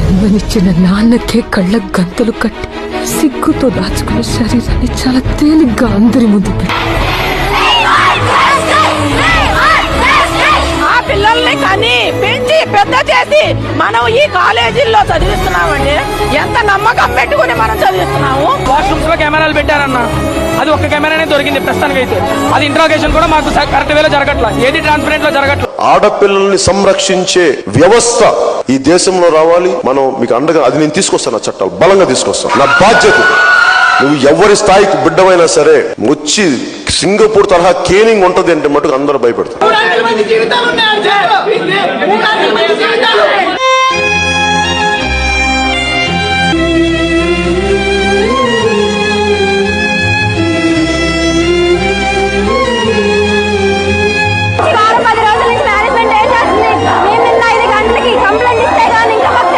జన్మనిచ్చిన నాన్నకే కళ్ళ గంతలు కట్టి సిగ్గుతో దాచుకున్న శరీరాన్ని చాలా తేలిగ్గా అందరి ముందు పిల్లల్ని కానీ పెంచి పెద్ద చేసి మనం ఈ కాలేజీల్లో చదివిస్తున్నామండి. ఎంత నమ్మకం పెట్టుకుని మనం చదివిస్తున్నాము. వాష్రూమ్స్ లో కెమెరాలు పెట్టారన్న, అది ఒక్క కెమెరానే దొరికింది ప్రస్తుతానికి అయితే. అది ఇంట్రాగేషన్ కూడా మాకు కరెక్ట్ వేలో జరగట్లా, ఏది ట్రాన్స్పరెంట్ లో జరగట్లా. ఆడపిల్లల్ని సంరక్షించే వ్యవస్థ ఈ దేశంలో రావాలి. మనం మీకు అండగా అది నేను తీసుకొస్తాను, ఆ చట్టాలు బలంగా తీసుకొస్తాను. నా బాధ్యత. నువ్వు ఎవరి స్థాయికి బిడ్డమైనా సరే వచ్చి సింగపూర్ తరహా కేనింగ్ ఉంటది అంటే మటుకు అందరూ భయపడతారు.